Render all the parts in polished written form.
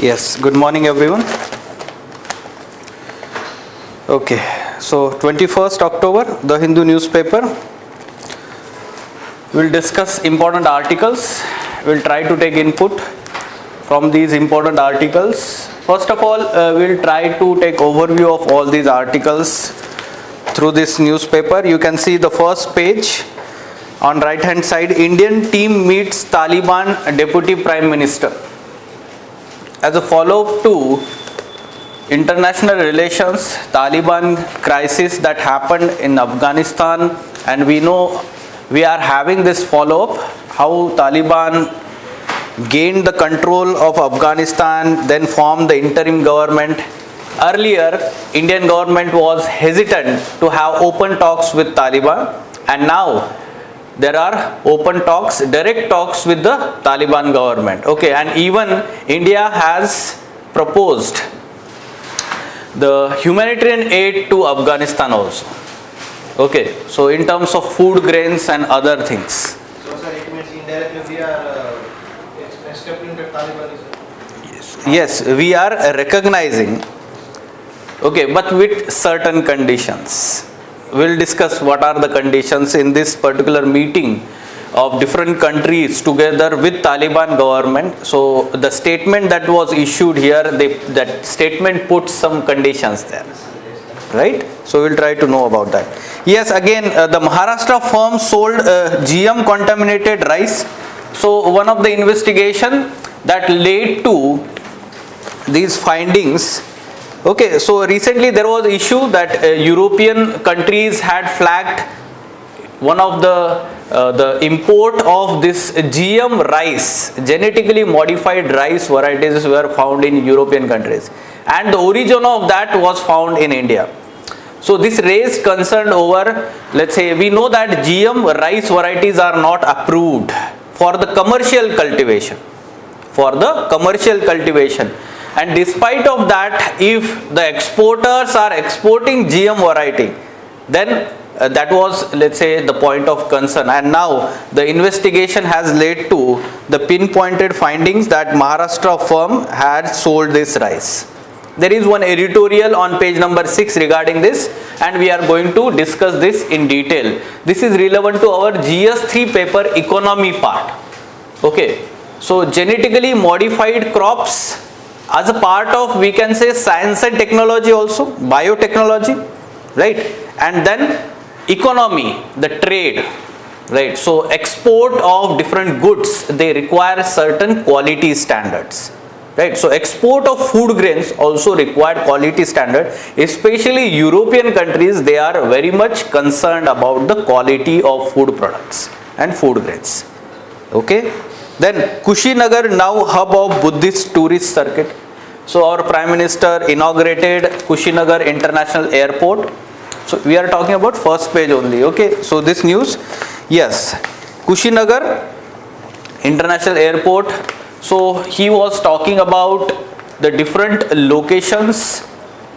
Yes, good morning everyone. Okay, so 21st October, the Hindu newspaper. We'll discuss important articles. We'll try to take input from these important articles. First of all, we'll try to take overview of all these articles through this newspaper. You can see the first page on right hand side. Indian team meets Taliban Deputy Prime Minister. As a follow-up to international relations, Taliban crisis that happened in Afghanistan, and we know we are having this follow-up, how Taliban gained the control of Afghanistan, then formed the interim government. Earlier, Indian government was hesitant to have open talks with Taliban, and now there are open talks, direct talks with the Taliban government. Okay, and even India has proposed the humanitarian aid to Afghanistan also. Okay, so in terms of food, grains and other things. So sir, it means indirectly we are accepting the Talibanism. Yes, we are recognizing, okay, but with certain conditions. We'll discuss what are the conditions in this particular meeting of different countries together with Taliban government. So the statement that was issued here, that statement puts some conditions there, right? So we'll try to know about that. Yes, again, the Maharashtra firm sold GM contaminated rice. So one of the investigation that led to these findings. Okay, so recently there was issue that European countries had flagged one of the import of this GM rice, genetically modified rice varieties were found in European countries, and the origin of that was found in India. So this raised concern over, let's say, we know that GM rice varieties are not approved for the commercial cultivation, and despite of that, if the exporters are exporting GM variety, then that was, let's say, the point of concern. And now the investigation has led to the pinpointed findings that Maharashtra firm had sold this rice. There is one editorial on page number 6 regarding this, and we are going to discuss this in detail. This is relevant to our GS3 paper economy part. Okay, so genetically modified crops as a part of, we can say, science and technology also, biotechnology, right? And then economy, the trade, right? So export of different goods, they require certain quality standards, right? So export of food grains also required quality standard, especially European countries, they are very much concerned about the quality of food products and food grains. Okay, then Kushinagar now hub of Buddhist tourist circuit. So our Prime Minister inaugurated Kushinagar International Airport. So we are talking about first page only. Okay, so this news, yes, Kushinagar International Airport. So he was talking about the different locations,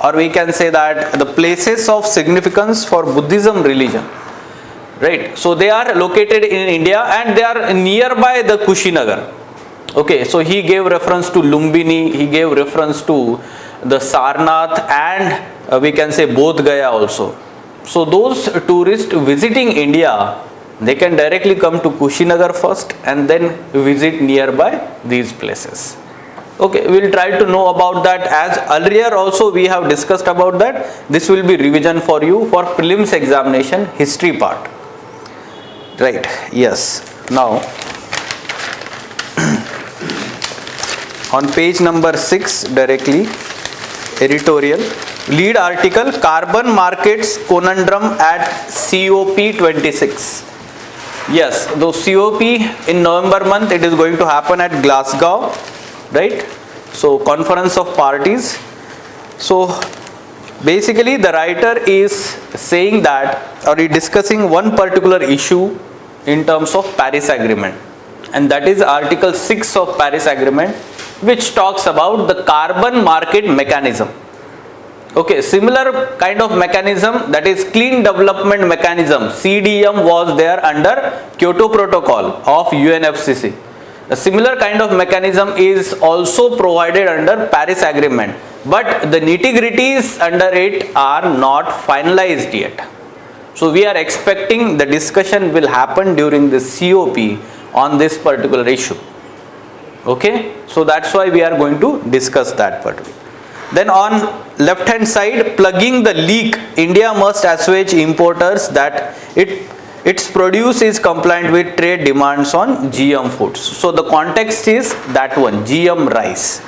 or we can say that the places of significance for Buddhism religion, right? So they are located in India and they are nearby the Kushinagar. Okay, so he gave reference to Lumbini, he gave reference to the Sarnath, and we can say Bodh Gaya also. So those tourists visiting India, they can directly come to Kushinagar first and then visit nearby these places. Okay, we will try to know about that, as earlier also we have discussed about that. This will be revision for you for prelims examination, history part. Right, yes. Now, on page number 6 directly, editorial, lead article, carbon markets conundrum at COP26. Yes, the COP in November month, it is going to happen at Glasgow, right? So conference of parties. So basically the writer is saying that, or he discussing one particular issue in terms of Paris Agreement, and that is article 6 of Paris Agreement, which talks about the carbon market mechanism. Okay, similar kind of mechanism, that is clean development mechanism, CDM, was there under Kyoto Protocol of UNFCCC. A similar kind of mechanism is also provided under Paris Agreement, but the nitty-gritties under it are not finalized yet. So we are expecting the discussion will happen during the COP on this particular issue. Okay, so that's why we are going to discuss that particular. Then on left hand side, plugging the leak, India must assuage importers that its produce is compliant with trade demands on GM foods. So the context is that one, GM rice.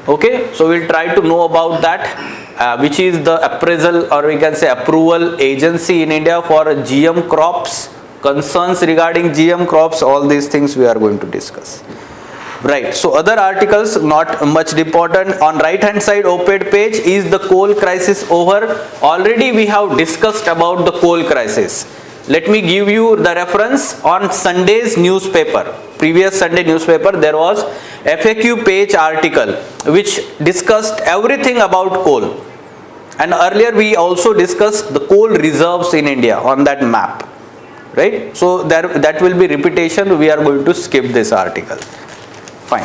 Okay, so we'll try to know about that, which is the appraisal, or we can say approval agency in India for GM crops, concerns regarding GM crops, all these things we are going to discuss. Right, so other articles not much important. On right hand side op-ed page, is the coal crisis over? Already we have discussed about the coal crisis. Let me give you the reference. On Sunday's newspaper, previous Sunday newspaper, there was FAQ page article which discussed everything about coal, and earlier we also discussed the coal reserves in India on that map, right? So that will be repetition, we are going to skip this article. Fine.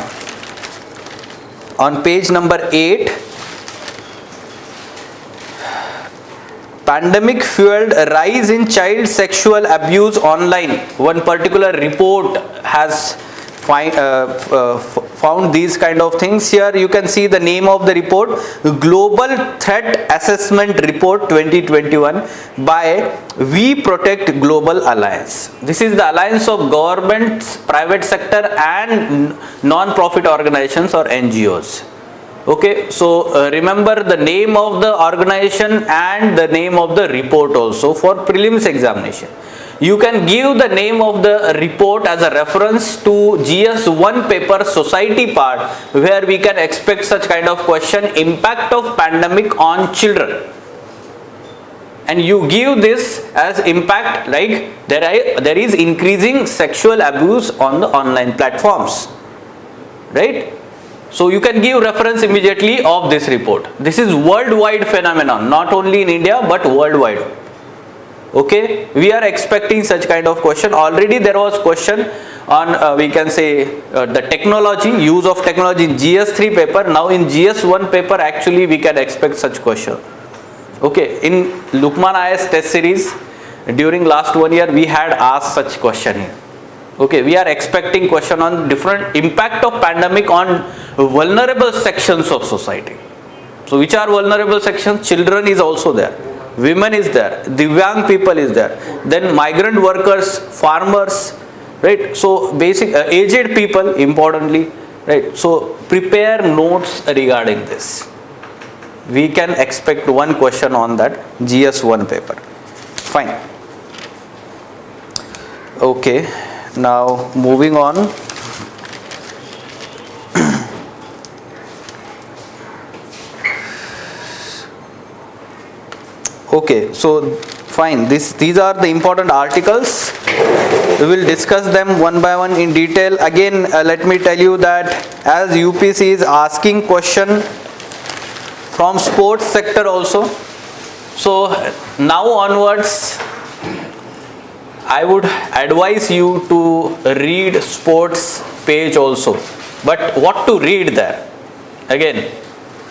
On page number 8, pandemic fueled rise in child sexual abuse online. One particular report has found these kind of things. Here you can see the name of the report, Global Threat Assessment Report 2021 by We Protect Global Alliance. This is the alliance of governments, private sector and non-profit organizations or NGOs. Okay, so remember the name of the organization and the name of the report also for prelims examination. You can give the name of the report as a reference to GS1 paper society part, where we can expect such kind of question, impact of pandemic on children. And you give this as impact, like there is increasing sexual abuse on the online platforms, right? So you can give reference immediately of this report. This is worldwide phenomenon, not only in India but worldwide. Okay, we are expecting such kind of question. Already there was question on we can say the technology, use of technology in GS3 paper. Now in GS1 paper actually we can expect such question. Okay, in Lukman IS test series during last 1 year we had asked such question here. Okay, we are expecting question on different impact of pandemic on vulnerable sections of society. So which are vulnerable sections? Children is also there, women is there, Divyang people is there, then migrant workers, farmers, right? So basic aged people importantly, right? So prepare notes regarding this. We can expect one question on that GS1 paper. Fine. Okay, now moving on. Okay, so fine, these are the important articles. We will discuss them one by one in detail. Again, let me tell you that as UPC is asking question from sports sector also, so now onwards I would advise you to read sports page also. But what to read there? Again,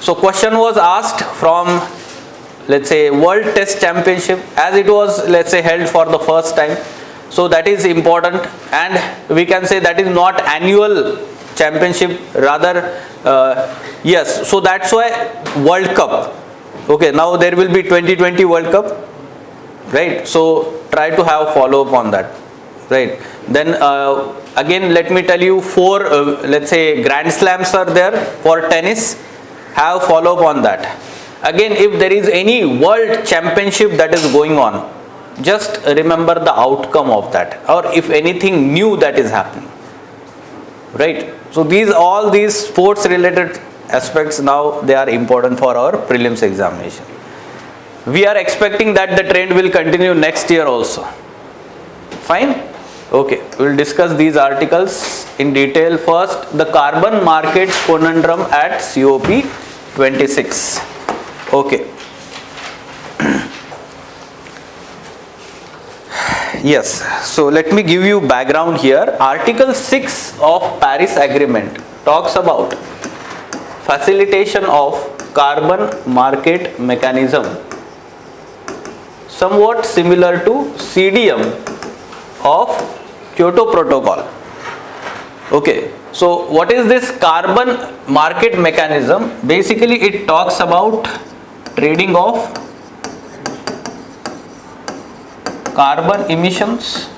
so question was asked from, let's say, World Test Championship, as it was, let's say, held for the first time. So that is important, and we can say that is not annual championship, rather yes, so that's why World Cup. Okay, now there will be 2020 World Cup, right? So try to have follow up on that, right? Then again let me tell you 4 let's say Grand Slams are there for tennis. Have follow up on that. Again, if there is any world championship that is going on, just remember the outcome of that, or if anything new that is happening, right? So all these sports related aspects, now they are important for our prelims examination. We are expecting that the trend will continue next year also. Fine. Okay, we will discuss these articles in detail. First, the carbon markets conundrum at COP 26. Okay. Yes, so let me give you background here. Article 6 of Paris Agreement talks about facilitation of carbon market mechanism, somewhat similar to CDM of Kyoto Protocol. Okay, so what is this carbon market mechanism? Basically it talks about trading of carbon emissions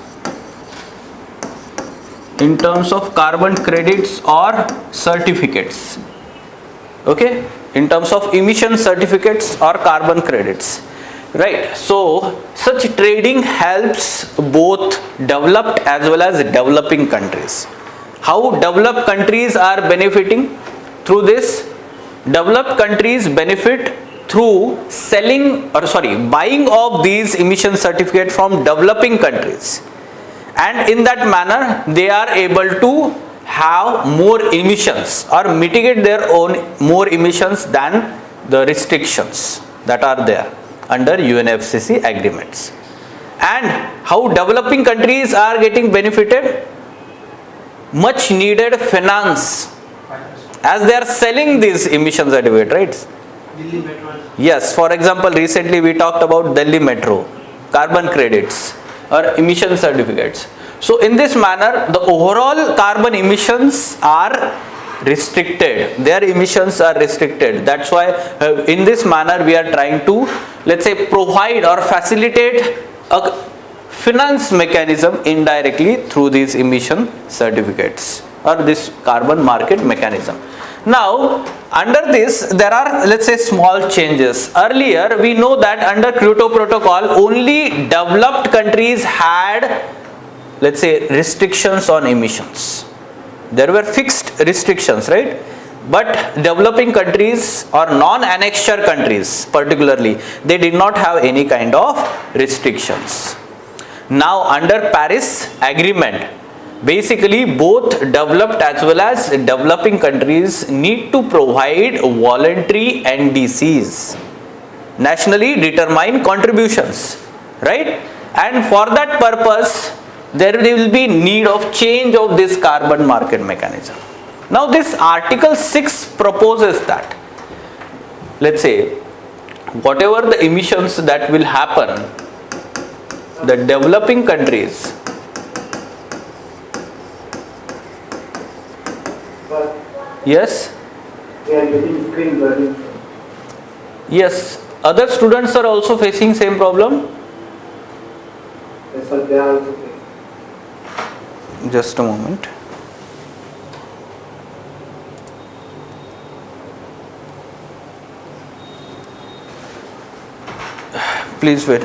in terms of carbon credits or certificates. Okay, in terms of emission certificates or carbon credits, right? So such trading helps both developed as well as developing countries. How developed countries are benefiting through this? Developed countries benefit through buying of these emission certificates from developing countries, and in that manner they are able to have more emissions or mitigate their own more emissions than the restrictions that are there under UNFCCC agreements. And how developing countries are getting benefited? Much needed finance, as they are selling these emission certificates, right? Delhi Metro. Yes, for example, recently we talked about Delhi Metro, carbon credits or emission certificates. So in this manner, the overall carbon emissions are restricted. Their emissions are restricted. That's why in this manner we are trying to, let's say, provide or facilitate a finance mechanism indirectly through these emission certificates or this carbon market mechanism. Now, under this, there are, let's say, small changes. Earlier, we know that under Kyoto Protocol, only developed countries had, let's say, restrictions on emissions. There were fixed restrictions, right? But developing countries or non-annexure countries particularly, they did not have any kind of restrictions. Now, under Paris Agreement, basically both developed as well as developing countries need to provide voluntary NDCs, nationally determined contributions, right? And for that purpose there will be need of change of this carbon market mechanism. Now this Article 6 proposes that, let's say, whatever the emissions that will happen, the developing countries, yes, they are getting screen learning. yes, other students are also facing same problem. Yes, sir, they are also getting. Just a moment. Please wait.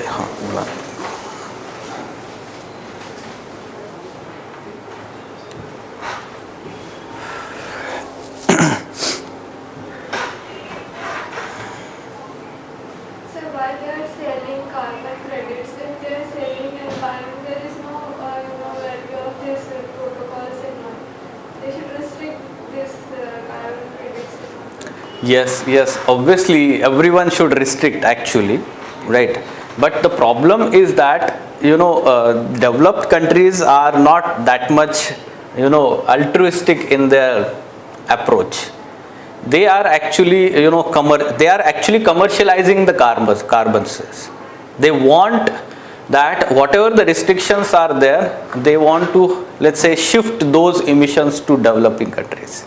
Yes, obviously everyone should restrict actually, right? But the problem is that, developed countries are not that much, altruistic in their approach. They are actually, they are actually commercializing the carbon space. They want that whatever the restrictions are there, they want to, let's say, shift those emissions to developing countries.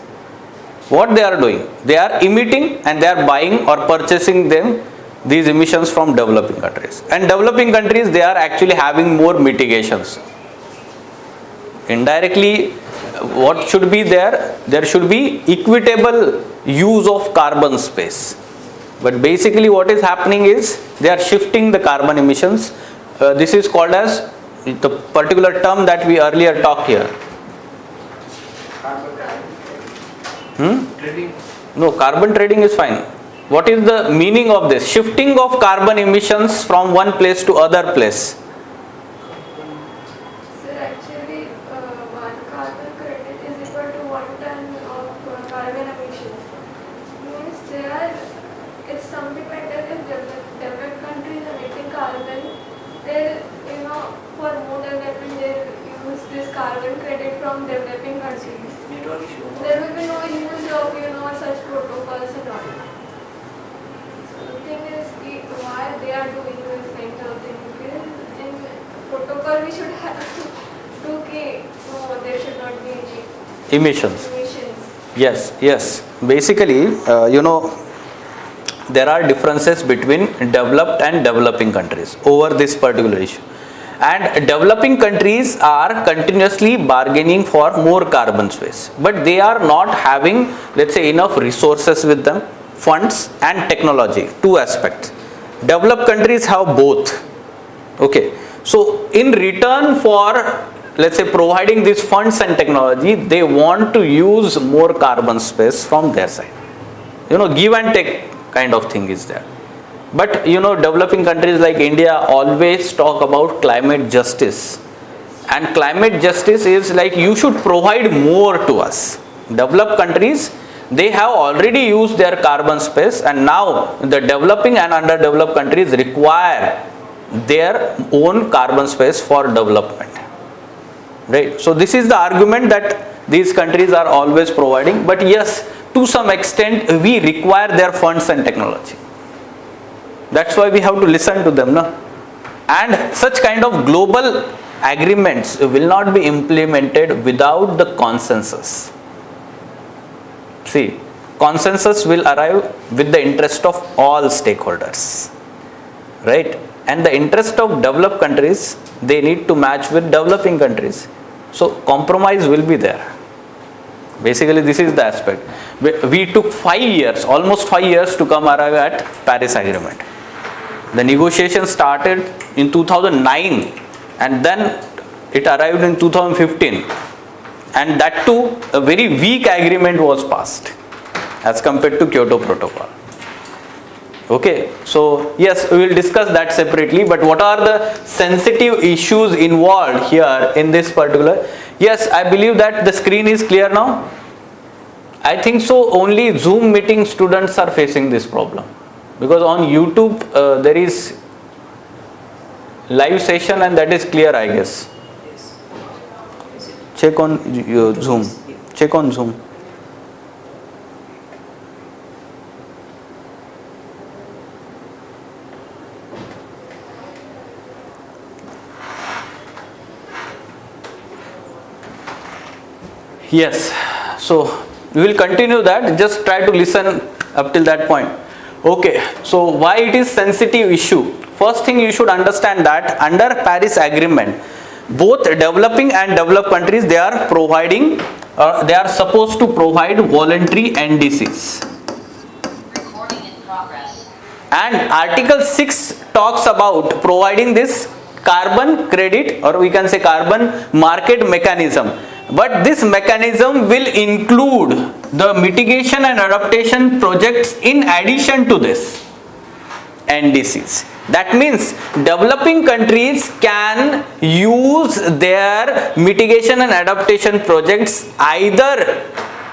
What they are doing? They are emitting and they are buying or purchasing these emissions from developing countries. And developing countries, they are actually having more mitigations. Indirectly, what should be there? There should be equitable use of carbon space. But basically what is happening is they are shifting the carbon emissions. This is called as the particular term that we earlier talked here. Trading. No, carbon trading is fine. What is the meaning of this? Shifting of carbon emissions from one place to other place. Sir, actually, one carbon credit is equal to 1 ton of carbon emissions. Means it's something like that if developed countries are emitting carbon, they'll, for more Emissions. emissions. Yes. Basically, there are differences between developed and developing countries over this particular issue. And developing countries are continuously bargaining for more carbon space, but they are not having, let's say, enough resources with them, funds and technology, two aspects. Developed countries have both. Okay, so in return for, let's say, providing these funds and technology, they want to use more carbon space from their side. Give and take kind of thing is there. But developing countries like India always talk about climate justice, and climate justice is like, you should provide more to us. Developed countries, they have already used their carbon space, and now the developing and underdeveloped countries require their own carbon space for development, right? So this is the argument that these countries are always providing, but yes, to some extent we require their funds and technology. That's why we have to listen to them, no? And such kind of global agreements will not be implemented without the consensus. See, consensus will arrive with the interest of all stakeholders, right? And the interest of developed countries, they need to match with developing countries. So compromise will be there. Basically, this is the aspect. We took 5 years, almost 5 years to come arrive at Paris Agreement. The negotiation started in 2009 and then it arrived in 2015. And that too, a very weak agreement was passed as compared to Kyoto Protocol. Okay, so yes, we will discuss that separately, but what are the sensitive issues involved here in this particular? Yes, I believe that the screen is clear now. I think so, only Zoom meeting students are facing this problem, because on YouTube there is live session and that is clear, I guess. Check on Zoom. Check on Zoom. Yes, so we will continue that. Just try to listen up till that point. Okay, so why it is sensitive issue? First thing you should understand that under Paris Agreement, both developing and developed countries, they are providing, they are supposed to provide voluntary NDCs. Recording in progress. And Article 6 talks about providing this carbon credit, or we can say carbon market mechanism. But this mechanism will include the mitigation and adaptation projects in addition to this NDCs. That means developing countries can use their mitigation and adaptation projects either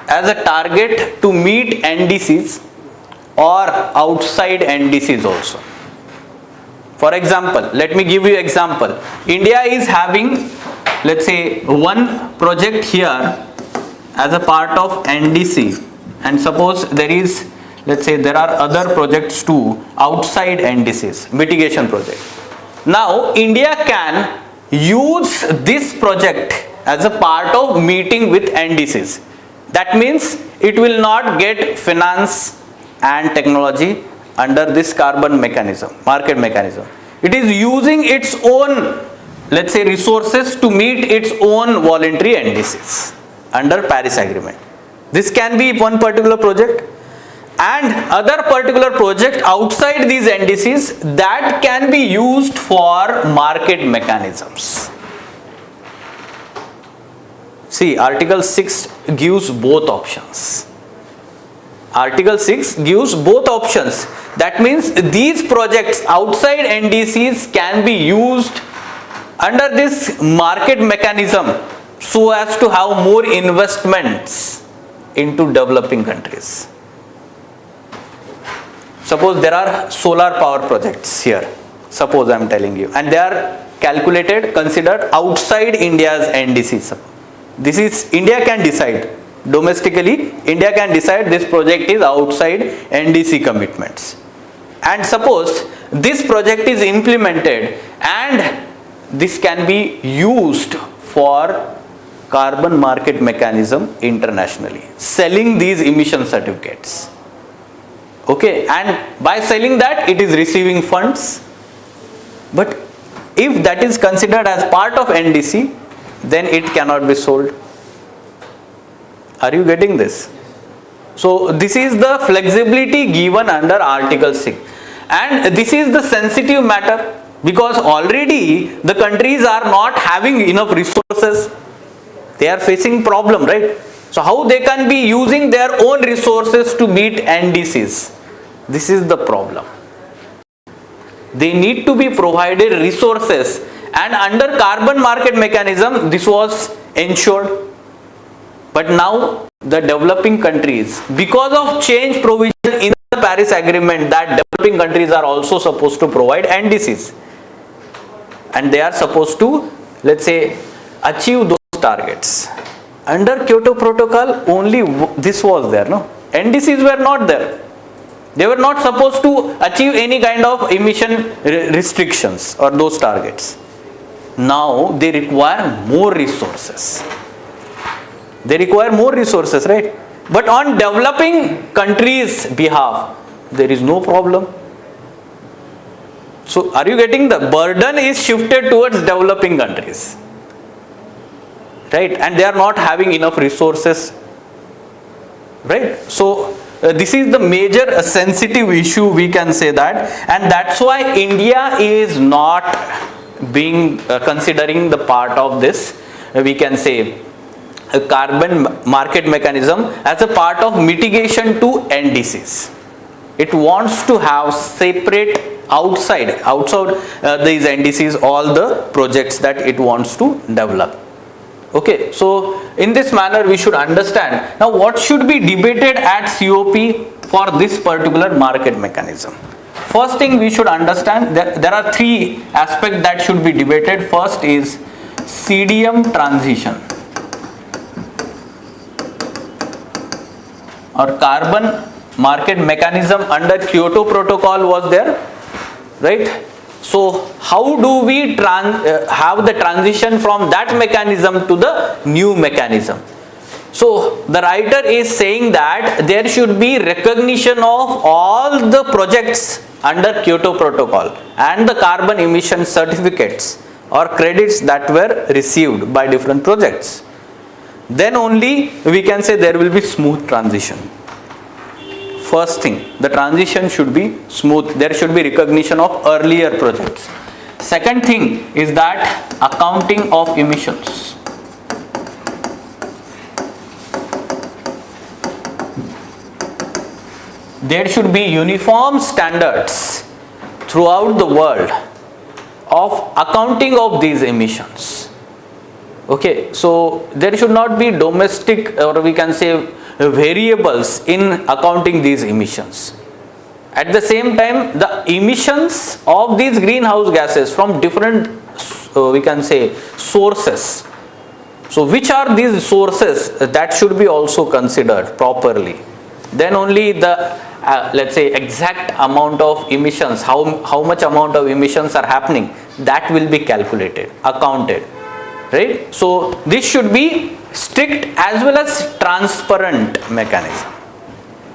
as a target to meet NDCs or outside NDCs also. For example, let me give you example. India is having, let's say, one project here as a part of NDC, and suppose there is, let's say, there are other projects too outside NDCs, mitigation project. Now India can use this project as a part of meeting with NDCs. That means it will not get finance and technology under this carbon mechanism, market mechanism. It is using its own, let's say, resources to meet its own voluntary NDCs under Paris Agreement. This can be one particular project, and other particular project outside these NDCs that can be used for market mechanisms. See, Article 6 gives both options. Article 6 gives both options. That means these projects outside NDCs can be used under this market mechanism so as to have more investments into developing countries. Suppose there are solar power projects here, suppose I am telling you, and they are calculated, considered outside India's NDCs. This is, India can decide. Domestically, India can decide this project is outside NDC commitments. And suppose this project is implemented and this can be used for carbon market mechanism internationally, selling these emission certificates. Okay, and by selling that, it is receiving funds. But if that is considered as part of NDC, then it cannot be sold. Are you getting this? So this is the flexibility given under Article 6. And this is the sensitive matter, because already the countries are not having enough resources. They are facing problem, right? So how they can be using their own resources to meet NDCs? This is the problem. They need to be provided resources, and under carbon market mechanism this was ensured. But now the developing countries, because of change provision in the Paris Agreement, that developing countries are also supposed to provide NDCs, and they are supposed to, let's say, achieve those targets. Under Kyoto Protocol, only this was there, no? NDCs were not there. They were not supposed to achieve any kind of emission restrictions or those targets. Now they require more resources. They require more resources, right? But on developing countries' behalf, there is no problem. So are you getting? The burden is shifted towards developing countries, right? And they are not having enough resources, right? So this is the major sensitive issue, we can say that, and that's why India is not being considering the part of this, we can say, a carbon market mechanism as a part of mitigation to NDCs. It wants to have separate outside these NDCs all the projects that it wants to develop. Okay, so in this manner we should understand now what should be debated at COP for this particular market mechanism. First thing we should understand that there are three aspects that should be debated. First is CDM transition, or carbon market mechanism under Kyoto Protocol was there, right? So how do we have the transition from that mechanism to the new mechanism? So the writer is saying that there should be recognition of all the projects under Kyoto Protocol and the carbon emission certificates or credits that were received by different projects. Then only we can say there will be smooth transition. First thing, the transition should be smooth. There should be recognition of earlier projects. Second thing is that accounting of emissions. There should be uniform standards throughout the world of accounting of these emissions. Okay, so there should not be domestic, or we can say, variables in accounting these emissions. At the same time, the emissions of these greenhouse gases from different, we can say, sources. So which are these sources, that should be also considered properly. Then only the let's say exact amount of emissions, how much amount of emissions are happening, that will be calculated, accounted, right? So this should be strict as well as transparent mechanism.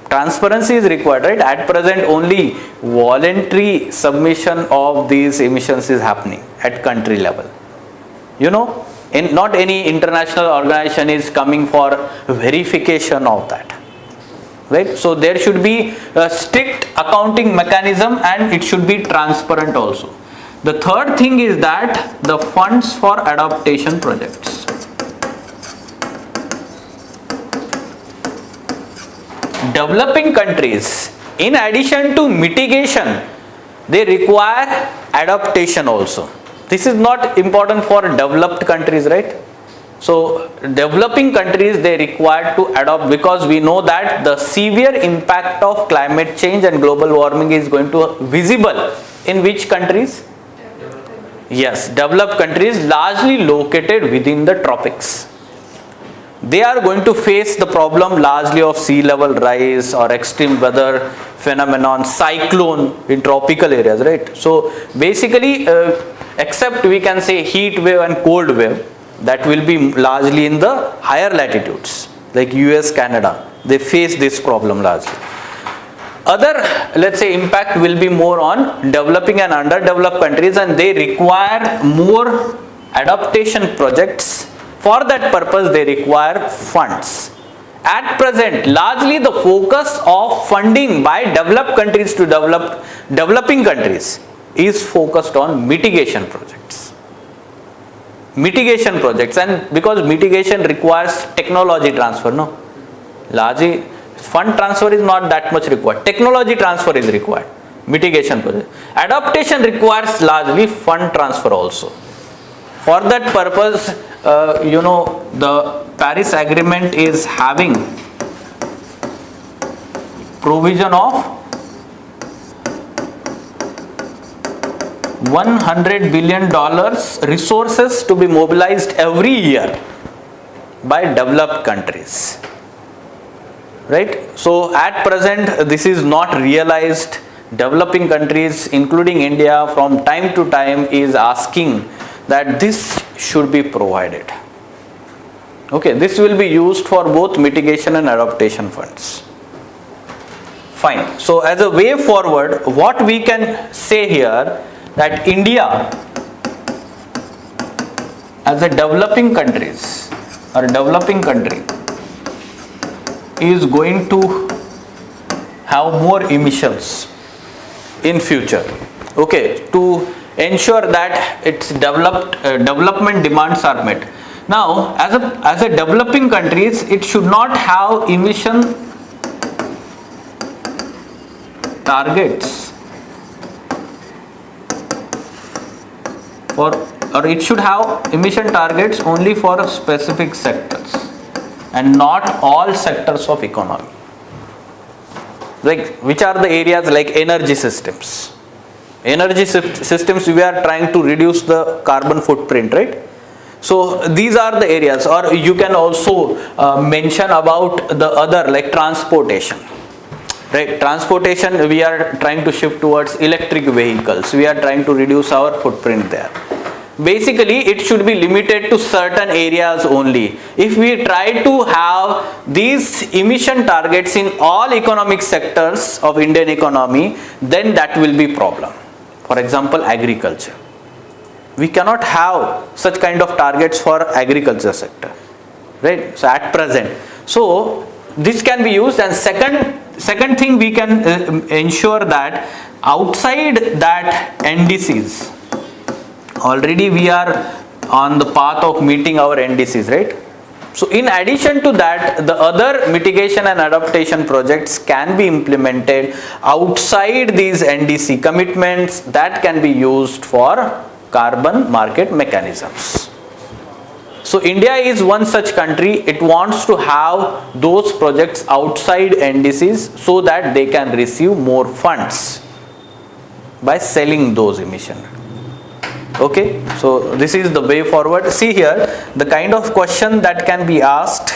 Transparency is required, right? At present only voluntary submission of these emissions is happening at country level. You know, not any international organization is coming for verification of that, right? So there should be a strict accounting mechanism, and it should be transparent also. The third thing is that the funds for adaptation projects. Developing countries, in addition to mitigation, they require adaptation also. This is not important for developed countries, right? So developing countries, they require to adopt, because we know that the severe impact of climate change and global warming is going to visible in which countries? Yes, developed countries largely located within the tropics. They are going to face the problem largely of sea level rise or extreme weather phenomenon, cyclone in tropical areas, right? So basically, except we can say heat wave and cold wave, That will be largely in the higher latitudes like US, Canada. They face this problem largely. Other, let's say, impact will be more on developing and underdeveloped countries, and they require more adaptation projects. For that purpose, they require funds. At present, largely the focus of funding by developed countries to developing countries is focused on mitigation projects. Mitigation projects, and because mitigation requires technology transfer, no? Largely, fund transfer is not that much required. Technology transfer is required. Mitigation project. Adaptation requires largely fund transfer also. For that purpose, the Paris Agreement is having provision of $100 billion resources to be mobilized every year by developed countries. Right? So at present, this is not realized. Developing countries, including India, from time to time is asking that this should be provided. Okay, this will be used for both mitigation and adaptation funds. Fine. So as a way forward, what we can say here, that India as a developing countries or developing country is going to have more emissions in future. Okay, to ensure that its development demands are met. Now, as a developing countries, it should not have emission targets or it should have emission targets only for specific sectors and not all sectors of economy. Like, which are the areas? Like energy systems. Energy systems, we are trying to reduce the carbon footprint, right? So these are the areas. Or you can also mention about the other, like transportation. Right, transportation, we are trying to shift towards electric vehicles. We are trying to reduce our footprint there. Basically, it should be limited to certain areas only. If we try to have these emission targets in all economic sectors of Indian economy, then that will be problem. For example, agriculture. We cannot have such kind of targets for agriculture sector. Right? So at present. So this can be used, and second thing we can ensure that outside that NDCs, already we are on the path of meeting our NDCs, right? So in addition to that, the other mitigation and adaptation projects can be implemented outside these NDC commitments that can be used for carbon market mechanisms. So India is one such country. It wants to have those projects outside NDCs so that they can receive more funds by selling those emissions. Okay, so this is the way forward. See here, the kind of question that can be asked.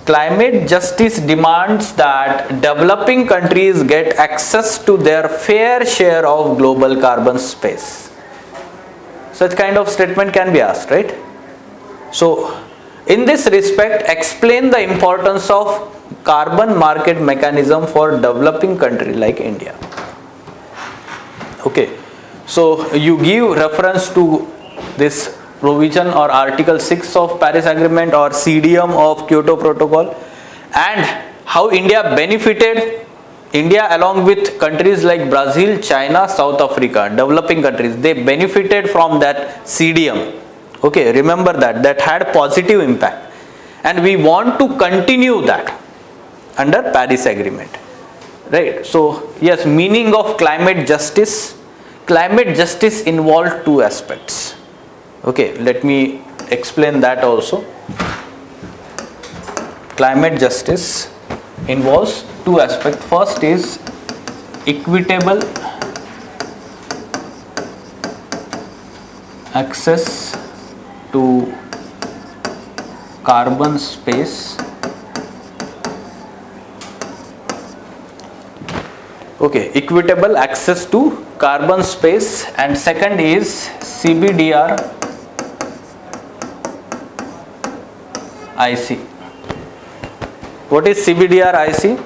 Climate justice demands that developing countries get access to their fair share of global carbon space. Such kind of statement can be asked, right? So, in this respect, explain the importance of carbon market mechanism for developing country like India. Okay, so you give reference to this provision or Article 6 of Paris Agreement or CDM of Kyoto Protocol, and how India benefited. India, along with countries like Brazil, China, South Africa, developing countries, they benefited from that CDM. Okay, remember that had positive impact, and we want to continue that under Paris Agreement, right? So yes, meaning of climate justice. Climate justice involved two aspects. Okay, let me explain that also. Climate justice involves two aspects. First is equitable access to carbon space. Okay, equitable access to carbon space, and second is CBDR IC. What is CBDRIC?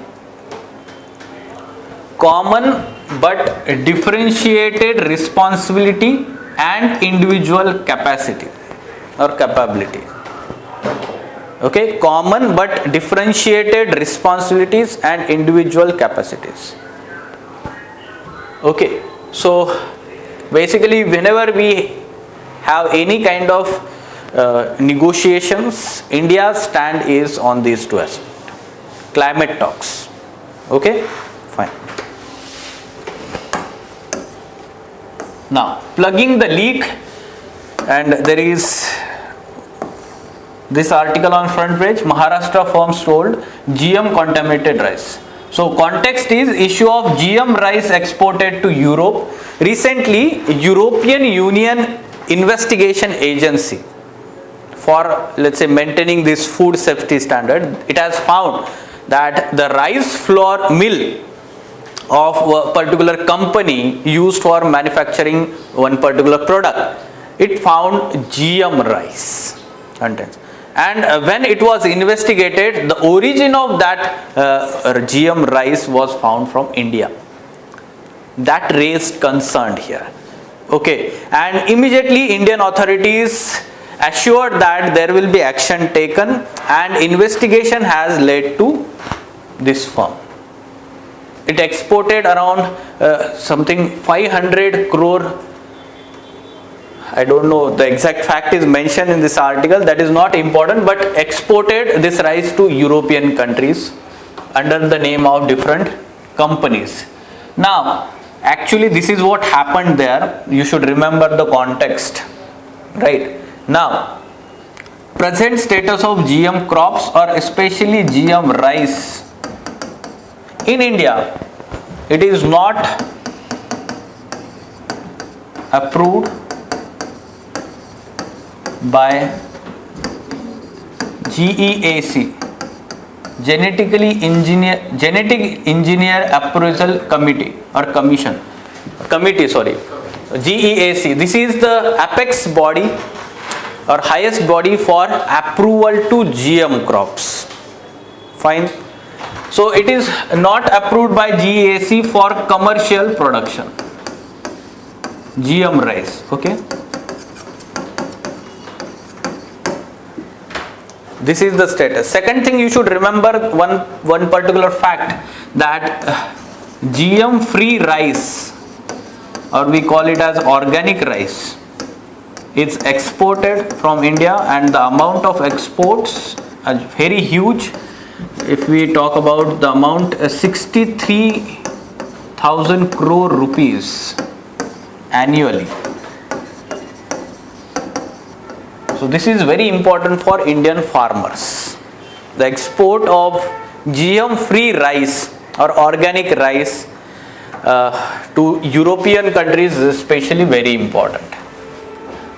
Common but differentiated responsibility and individual capacity or capability. Okay, common but differentiated responsibilities and individual capacities. Okay, so basically whenever we have any kind of negotiations, India's stand is on these two aspects. Climate talks. Okay, fine. Now plugging the leak, and there is this article on front page. Maharashtra firms told GM contaminated rice. So context is issue of GM rice exported to Europe. Recently, European Union investigation agency for, let's say, maintaining this food safety standard, it has found that the rice flour mill of a particular company used for manufacturing one particular product, it found GM rice contents. And when it was investigated, the origin of that GM rice was found from India. That raised concern here. Okay, and immediately Indian authorities assured that there will be action taken, and investigation has led to this firm. It exported around something 500 crore. I don't know the exact fact is mentioned in this article, that is not important, but exported this rice to European countries under the name of different companies. Now actually this is what happened there. You should remember the context, right? Now present status of GM crops, or especially GM rice in India, it is not approved by GEAC, Genetic Engineer Appraisal Committee or Commission. GEAC. This is the apex body or highest body for approval to GM crops. Fine. So it is not approved by GEAC for commercial production. GM rice. Okay. This is the status. Second thing, you should remember one particular fact, that GM free rice, or we call it as organic rice, is exported from India, and the amount of exports are very huge. If we talk about the amount, 63,000 crore rupees annually. So this is very important for Indian farmers. The export of GM free rice or organic rice to European countries is especially very important.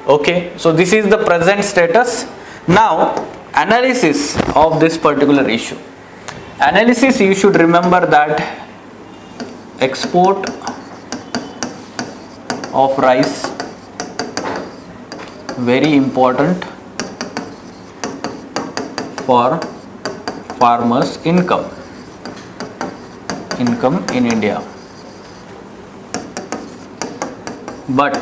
Okay, so this is the present status. Now analysis of this particular issue. Analysis, you should remember that export of rice, very important for farmers' income in India. But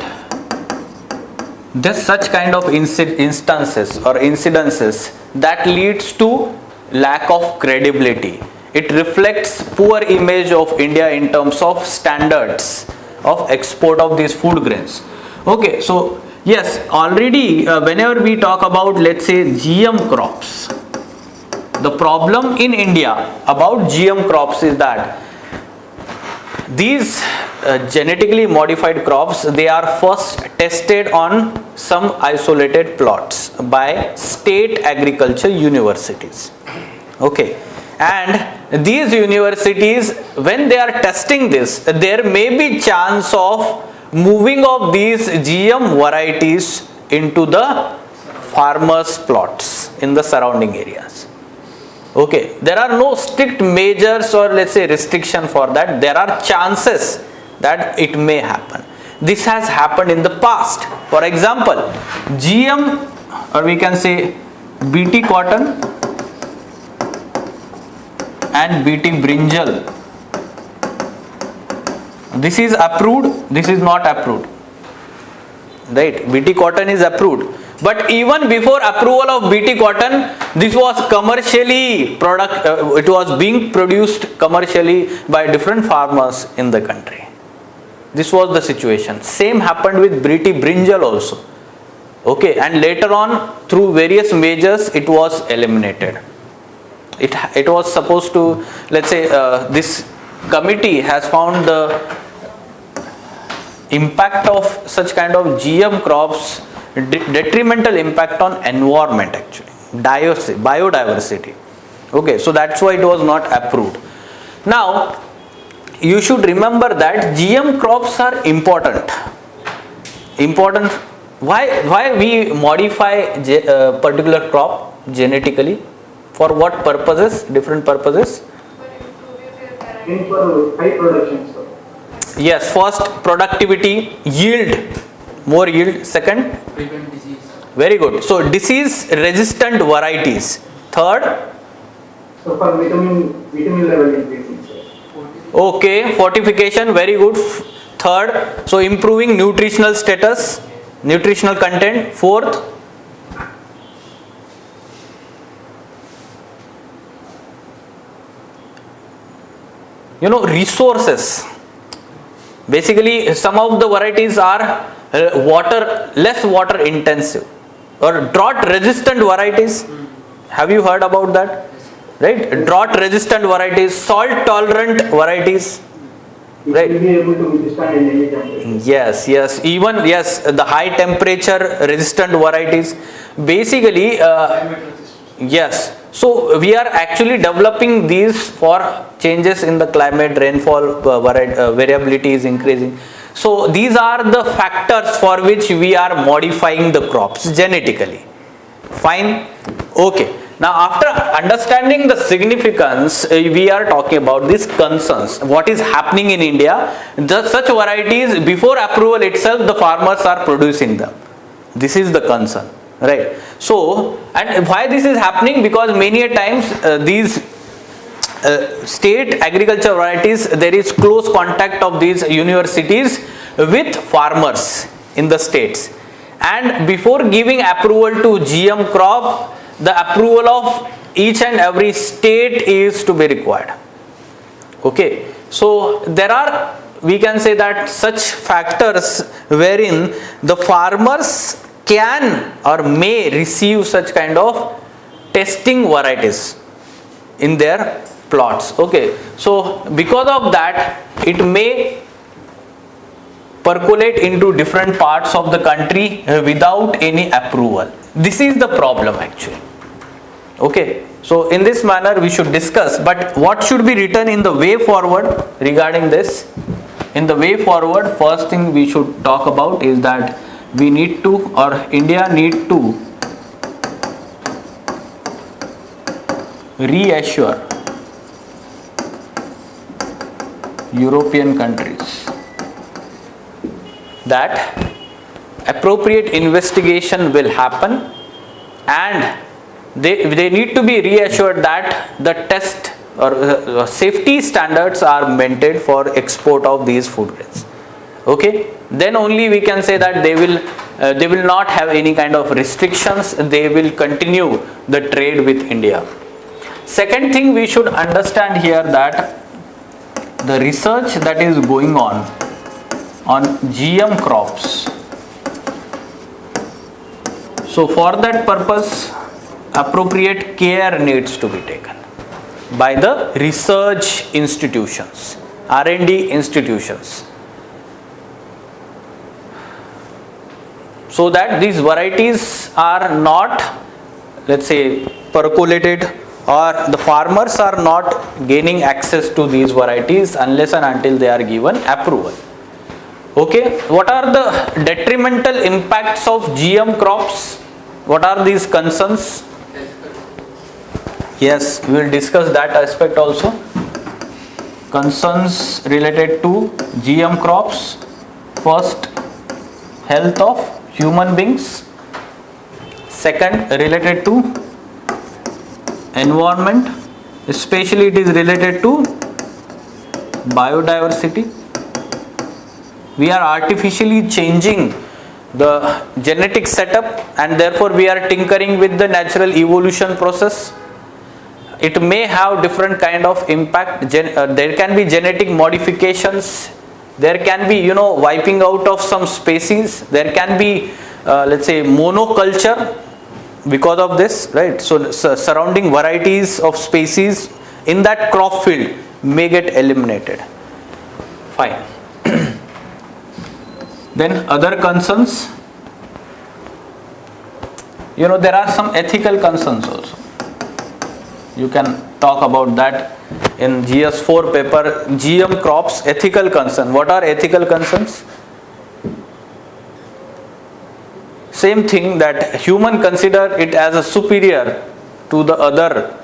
there's such kind of instances or incidences that leads to lack of credibility. It reflects poor image of India in terms of standards of export of these food grains. Okay, so yes, already whenever we talk about, let's say, GM crops, the problem in India about GM crops is that these genetically modified crops, they are first tested on some isolated plots by state agriculture universities. Okay, and these universities, when they are testing this, there may be chance of moving of these GM varieties into the farmers' plots in the surrounding areas. Okay, there are no strict measures or, let's say, restriction for that. There are chances that it may happen. This has happened in the past. For example, GM, or we can say BT cotton and BT brinjal. This is approved, this is not approved. Right, BT cotton is approved. But even before approval of BT cotton, this was commercially it was being produced commercially by different farmers in the country. This was the situation. Same happened with BT brinjal also. Okay, and later on through various measures it was eliminated. It was supposed to, let's say, this committee has found the impact of such kind of GM crops detrimental impact on environment, actually biodiversity. Okay, so that's why it was not approved. Now you should remember that GM crops are important. Why we modify a particular crop genetically? For what purposes? Different purposes. Aim for high production, sir. Yes, first productivity, yield, more yield. Second, prevent disease. very good. So disease resistant varieties. Third, So for vitamin level increasing, sir. okay, fortification, very good. Third, so improving nutritional status, nutritional content. Fourth, resources. Basically, some of the varieties are less water intensive or drought resistant varieties. Have you heard about that? Right? Drought resistant varieties, salt tolerant varieties. It Right. will be able to withstand in any temperature. Yes, even the high temperature resistant varieties. Basically, Climate resistant. yes. So we are actually developing these for changes in the climate, rainfall variability is increasing. So these are the factors for which we are modifying the crops genetically. Fine. Okay. Now after understanding the significance, we are talking about these concerns. What is happening in India? Such varieties before approval itself, the farmers are producing them. This is the concern. Right. So, and why this is happening? Because many a times these state agriculture varieties, there is close contact of these universities with farmers in the states. And before giving approval to GM crop, the approval of each and every state is to be required. Okay. So, there are, we can say that such factors wherein the farmers can or may receive such kind of testing varieties in their plots. Okay, so because of that, it may percolate into different parts of the country without any approval. This is the problem actually. Okay, so in this manner we should discuss, but what should be written in the way forward regarding this? In the way forward, first thing we should talk about is that we need to, or India need to reassure European countries that appropriate investigation will happen, and they need to be reassured that the test or safety standards are maintained for export of these food grains. Okay, then only we can say that they will not have any kind of restrictions, they will continue the trade with India. Second thing we should understand here, that the research that is going on GM crops, so for that purpose appropriate care needs to be taken by the research institutions, R&D institutions, so that these varieties are not, let's say, percolated, or the farmers are not gaining access to these varieties unless and until they are given approval. Okay, what are the detrimental impacts of GM crops? What are these concerns? Yes, we will discuss that aspect also. Concerns related to GM crops. First, health of human beings. Second, related to environment, especially it is related to biodiversity. We are artificially changing the genetic setup and therefore we are tinkering with the natural evolution process. It may have different kind of impact. There can be genetic modifications. There can be, wiping out of some species. There can be, let's say, monoculture because of this, right? So surrounding varieties of species in that crop field may get eliminated. Fine. Then other concerns. There are some ethical concerns also. You can talk about that in GS4 paper, GM crops, ethical concern. What are ethical concerns? Same thing, that human consider it as a superior to the other,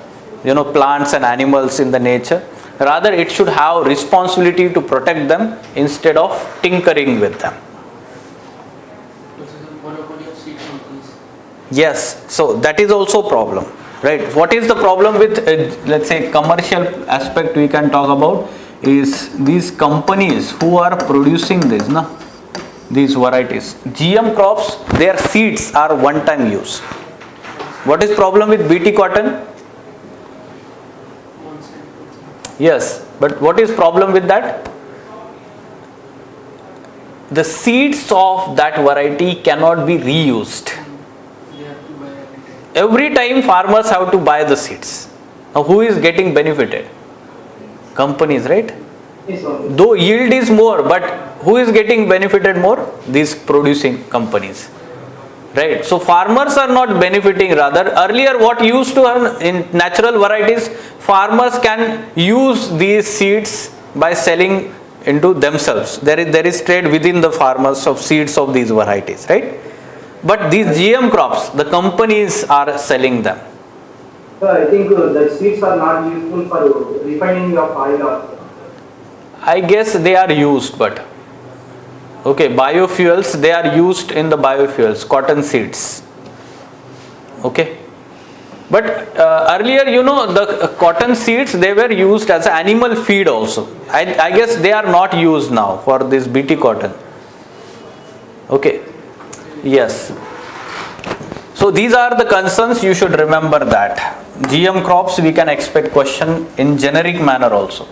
plants and animals in the nature. Rather, it should have responsibility to protect them instead of tinkering with them. Yes, so that is also a problem, right? What is the problem with, let's say, commercial aspect we can talk about is these companies who are producing these varieties. GM crops, their seeds are one-time use. What is problem with BT cotton? Yes, but what is problem with that? The seeds of that variety cannot be reused. Every time farmers have to buy the seeds. Now who is getting benefited? Companies, right? Yes, sir. Though yield is more, but who is getting benefited more? These producing companies, right? So farmers are not benefiting. Rather, earlier what used to earn in natural varieties, farmers can use these seeds by selling into themselves. There is trade within the farmers of seeds of these varieties, right? But these GM crops, the companies are selling them. Sir, I think the seeds are not useful for refining of oil also. I guess they are used, but okay, biofuels, they are used in the biofuels, cotton seeds. Okay. But earlier, the cotton seeds, they were used as animal feed also. I guess they are not used now for this BT cotton. Okay. Yes. So these are the concerns, you should remember that. GM crops, we can expect question in generic manner also.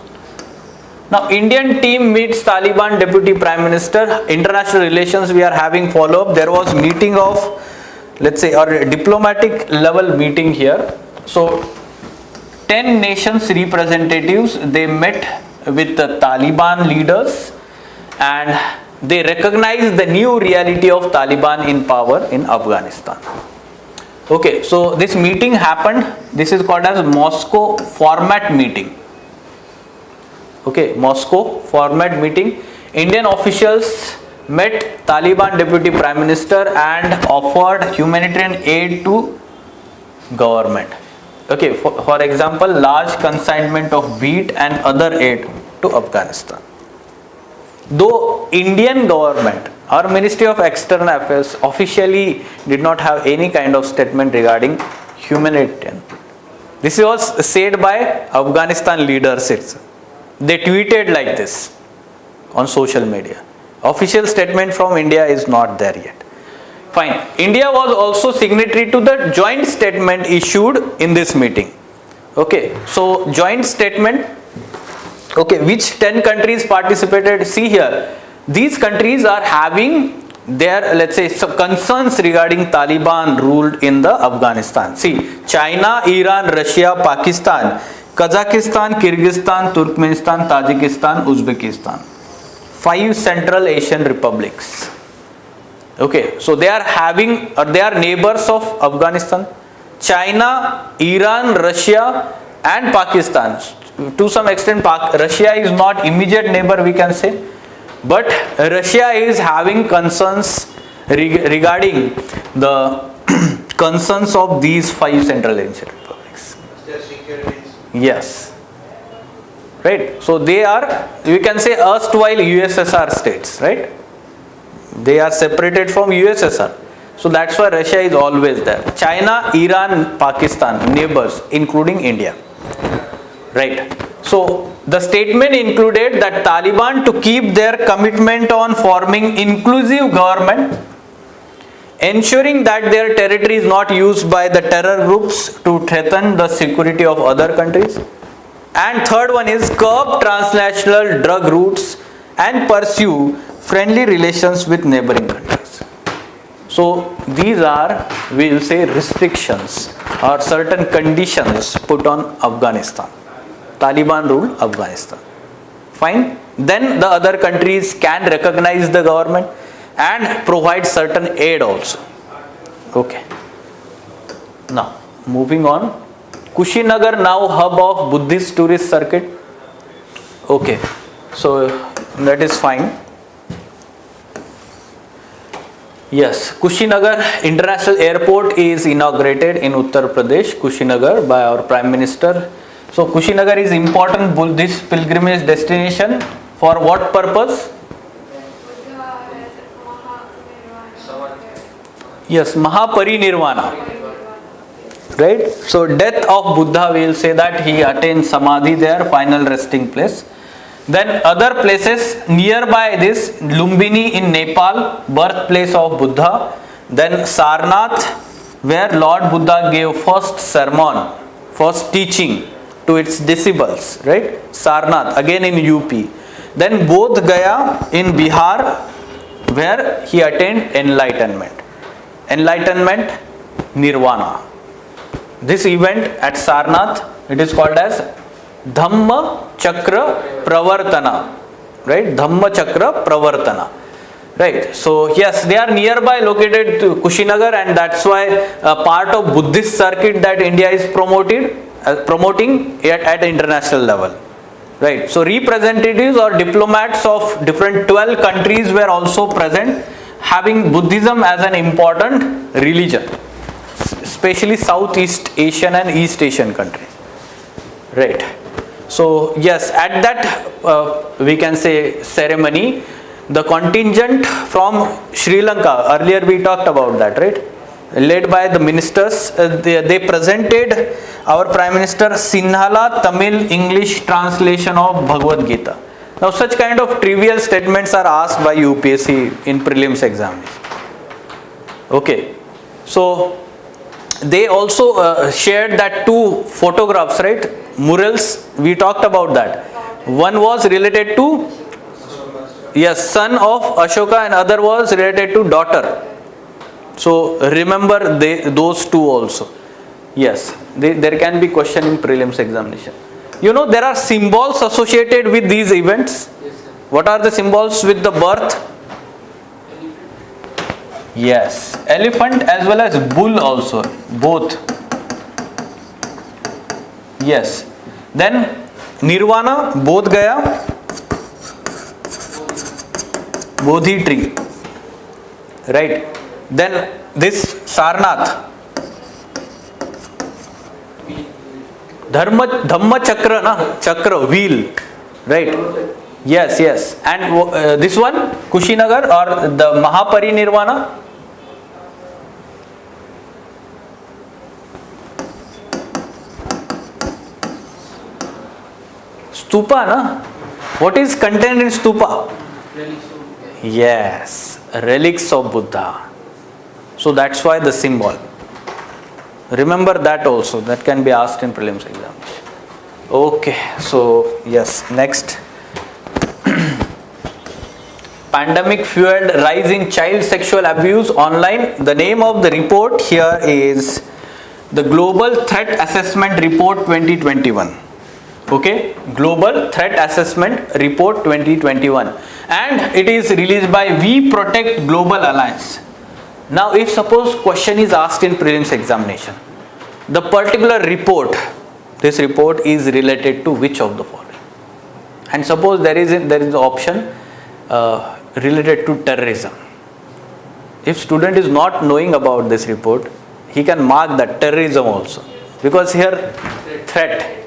Now, Indian team meets Taliban Deputy Prime Minister. International relations, we are having follow-up. There was meeting of, let's say, or diplomatic level meeting here. So 10 nations representatives, they met with the Taliban leaders and they recognize the new reality of Taliban in power in Afghanistan. Okay, so this meeting happened. This is called as Moscow format meeting. Okay, Moscow format meeting. Indian officials met Taliban Deputy Prime Minister and offered humanitarian aid to government. Okay, for example, large consignment of wheat and other aid to Afghanistan. Though Indian government or Ministry of External Affairs officially did not have any kind of statement regarding humanitarian. This was said by Afghanistan leaders itself. They tweeted like this on social media. Official statement from India is not there yet. Fine. India was also signatory to the joint statement issued in this meeting. Okay. So joint statement. Okay. Which 10 countries participated? See here. These countries are having their, let's say, some concerns regarding Taliban ruled in the Afghanistan. See, China, Iran, Russia, Pakistan, Kazakhstan, Kyrgyzstan, Turkmenistan, Tajikistan, Uzbekistan. 5 Central Asian republics. Okay, so they are having, or they are neighbors of Afghanistan. China, Iran, Russia and Pakistan. To some extent, Russia is not immediate neighbor, we can say. But Russia is having concerns regarding the concerns of these 5 Central Asian republics. Their securities. Yes. Right. So they are, you can say, erstwhile USSR states, right? They are separated from USSR. So that's why Russia is always there. China, Iran, Pakistan, neighbors, including India. Right. So the statement included that Taliban to keep their commitment on forming inclusive government, ensuring that their territory is not used by the terror groups to threaten the security of other countries. And third one is curb transnational drug routes and pursue friendly relations with neighboring countries. So these are, we will say, restrictions or certain conditions put on Afghanistan. Taliban rule Afghanistan. Fine. Then the other countries can recognize the government and provide certain aid also. Okay. Now, moving on. Kushinagar now hub of Buddhist tourist circuit. Okay. So that is fine. Yes, Kushinagar International Airport is inaugurated in Uttar Pradesh, Kushinagar, by our Prime Minister. So Kushinagar is important Buddhist pilgrimage destination for what purpose? Yes, Mahaparinirvana. Right? So death of Buddha, we will say that he attained Samadhi there, final resting place. Then other places nearby this, Lumbini in Nepal, birthplace of Buddha. Then Sarnath, where Lord Buddha gave first sermon, first teaching to its disciples, right? Sarnath, again in UP. Then Bodh Gaya in Bihar, where he attained enlightenment. Enlightenment, Nirvana. This event at Sarnath, it is called as Dhamma Chakra Pravartana, right? Dhamma Chakra Pravartana, right? So yes, they are nearby, located to Kushinagar, and that's why a part of Buddhist circuit that India is promoting at international level, right? So representatives or diplomats of different 12 countries were also present, having Buddhism as an important religion, especially Southeast Asian and East Asian countries, right? So yes, at that we can say ceremony, the contingent from Sri Lanka, earlier we talked about that, right? Led by the ministers, they presented our Prime Minister Sinhala Tamil English translation of Bhagavad Gita. Now such kind of trivial statements are asked by UPSC in prelims examination. Okay, so they also shared that two photographs, right? Murals, we talked about that. One was related to, yes, son of Ashoka, and other was related to daughter. So remember those two also. Yes, there can be question in prelims examination. You know, there are symbols associated with these events. What are the symbols with the birth? Yes, elephant as well as bull also, both. Yes. Then Nirvana, Bodh Gaya, Bodhi tree. Right. Then this Sarnath. Dhamma Chakra, na? Chakra, wheel. Right. Yes, yes. And this one, Kushinagar or the Mahaparinirvana. Stupa, na? What is contained in stupa? Yes, relics of Buddha. So that's why the symbol. Remember that also. That can be asked in prelims examination. Okay, so yes, next. Pandemic fueled rise in child sexual abuse online. The name of the report here is the Global Threat Assessment Report 2021. Okay, Global Threat Assessment Report 2021, and it is released by We Protect Global Alliance. Now if suppose question is asked in prelims examination, the particular report, this report is related to which of the following, and suppose there is the option related to terrorism. If student is not knowing about this report, he can mark that terrorism also, because here threat.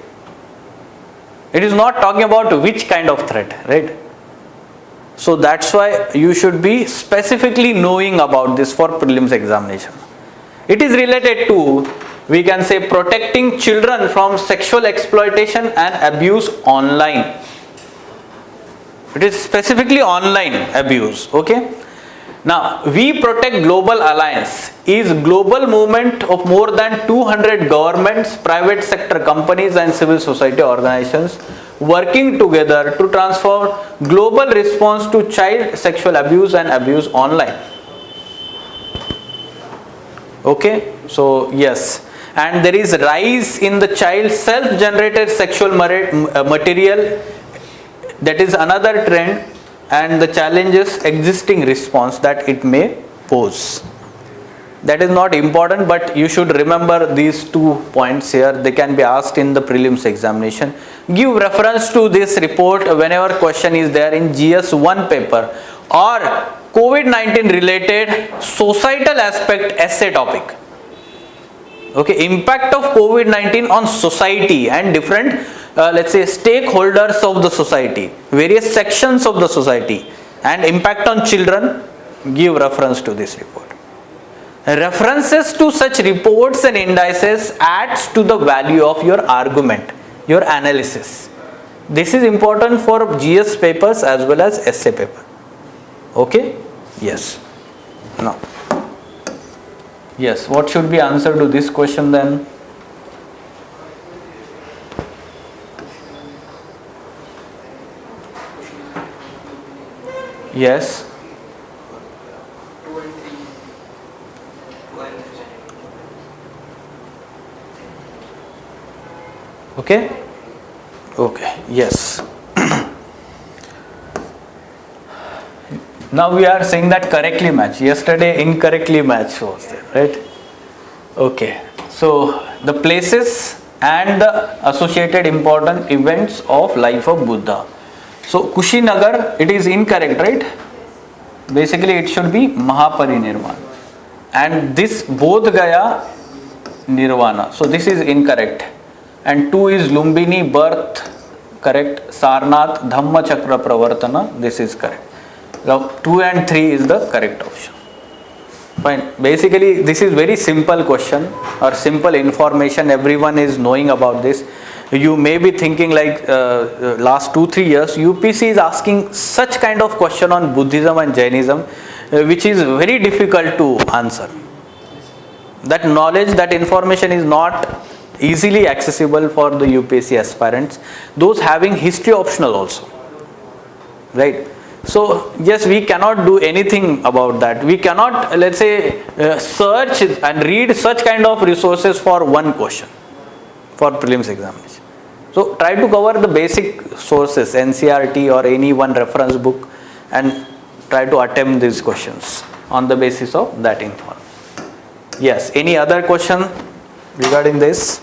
It is not talking about which kind of threat, right? So that's why you should be specifically knowing about this for prelims examination. It is related to, we can say, protecting children from sexual exploitation and abuse online. It is specifically online abuse, okay? Now, We Protect Global Alliance is global movement of more than 200 governments, private sector companies and civil society organizations working together to transform global response to child sexual abuse and abuse online. Okay, so yes, and there is rise in the child self-generated sexual material. That is another trend, and the challenges existing response that it may pose. That is not important, but you should remember these 2 points here. They can be asked in the prelims examination. Give reference to this report whenever question is there in GS1 paper or COVID-19 related societal aspect essay topic. Okay, impact of COVID-19 on society and different let's say stakeholders of the society, various sections of the society, and impact on children. Give reference to this report. References to such reports and indices adds to the value of your argument, your analysis. This is important for GS papers as well as essay paper. Okay? Yes. Now, yes, what should be answer to this question then? Yes. Okay? Okay, yes. Now we are saying that correctly match. Yesterday incorrectly match was there, right? Okay. So the places and the associated important events of life of Buddha. So Kushinagar, it is incorrect, right? Basically it should be Mahaparinirvana. And this Bodh Gaya Nirvana. So this is incorrect. And 2 is Lumbini birth, correct. Sarnath Dhamma Chakra Pravartana, this is correct. Now 2 and 3 is the correct option. Fine. Basically this is very simple question or simple information. Everyone is knowing about this. You may be thinking like last 2-3 years UPC is asking such kind of question on Buddhism and Jainism which is very difficult to answer. That knowledge, that information is not easily accessible for the UPSC aspirants. Those having history optional also, right? So yes, we cannot do anything about that. We cannot, let's say, search and read such kind of resources for one question for prelims examination. So try to cover the basic sources, NCERT or any one reference book, and try to attempt these questions on the basis of that information. Yes, any other question regarding this?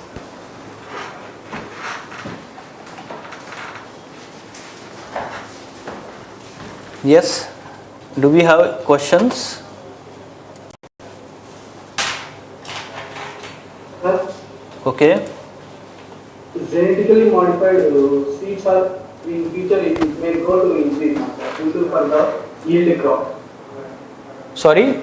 Yes, do we have questions? Okay. Genetically modified seeds are in future it may grow to increase due to for the yield crop. Sorry?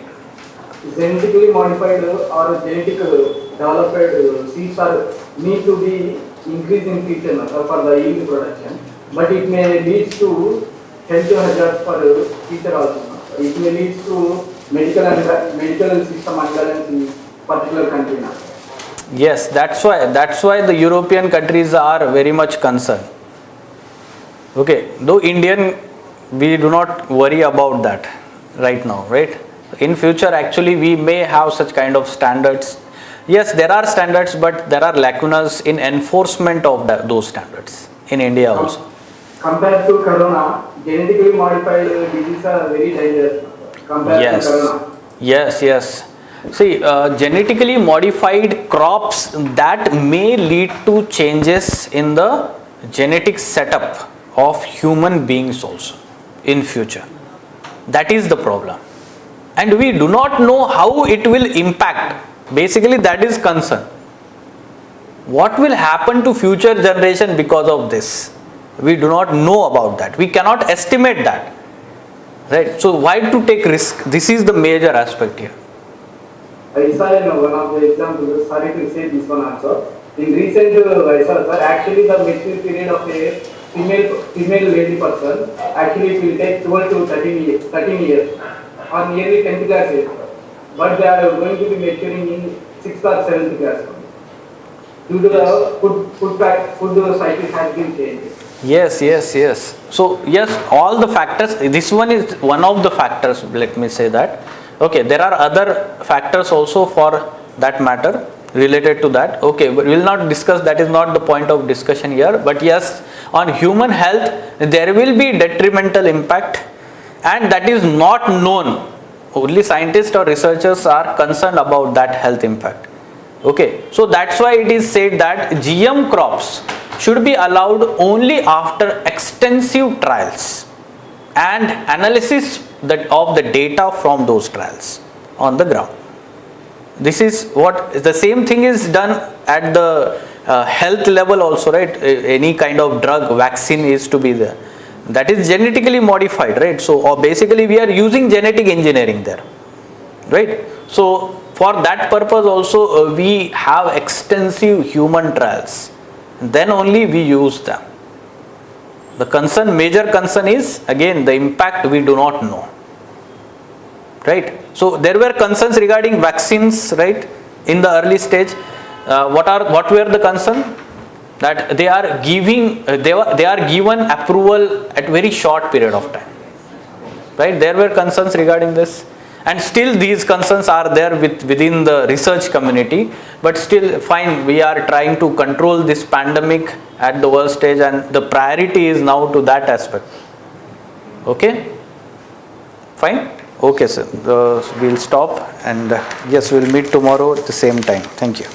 Genetically modified or genetic developed seeds are need to be increased in future for the yield production, but it may lead to health hazards for future also. It may lead to medical system imbalance in particular country now. Yes, that's why the European countries are very much concerned. Okay, though Indian, we do not worry about that right now, right? In future, actually, we may have such kind of standards. Yes, there are standards, but there are lacunas in enforcement of those standards in India also. Compared to corona, genetically modified diseases are very dangerous compared to corona. Yes. See, genetically modified crops that may lead to changes in the genetic setup of human beings also in future. That is the problem. And we do not know how it will impact. Basically, that is concern. What will happen to future generation because of this? We do not know about that. We cannot estimate that. right? So why to take risk? This is the major aspect here. I saw in one of the examples, sorry to say this one also. In recent, I saw, sir, actually the maturity period of a female lady person, actually it will take 12 to 13 years, or nearly 10th class age. But they are going to be maturing in 6th or 7th class. Due to the food cycle has been changed. Yes. So yes, all the factors, this one is one of the factors, let me say that. Okay, there are other factors also for that matter related to that. Okay, but we will not discuss, that is not the point of discussion here. But yes, on human health, there will be detrimental impact, and that is not known. Only scientists or researchers are concerned about that health impact. Okay, so that's why it is said that GM crops should be allowed only after extensive trials and analysis of the data from those trials on the ground. This is what the same thing is done at the health level also, right? Any kind of drug, vaccine is to be there. That is genetically modified, right? So or basically we are using genetic engineering there, right? So for that purpose also we have extensive human trials, then only we use them. The major concern is again the impact we do not know, right? So there were concerns regarding vaccines, right, in the early stage. What were the concern? That they are given approval at very short period of time, right? There were concerns regarding this, and still these concerns are there within the research community. But still, fine, we are trying to control this pandemic at the world stage, and the priority is now to that aspect. Okay, fine. Okay, sir. We'll stop, and yes, we'll meet tomorrow at the same time. Thank you.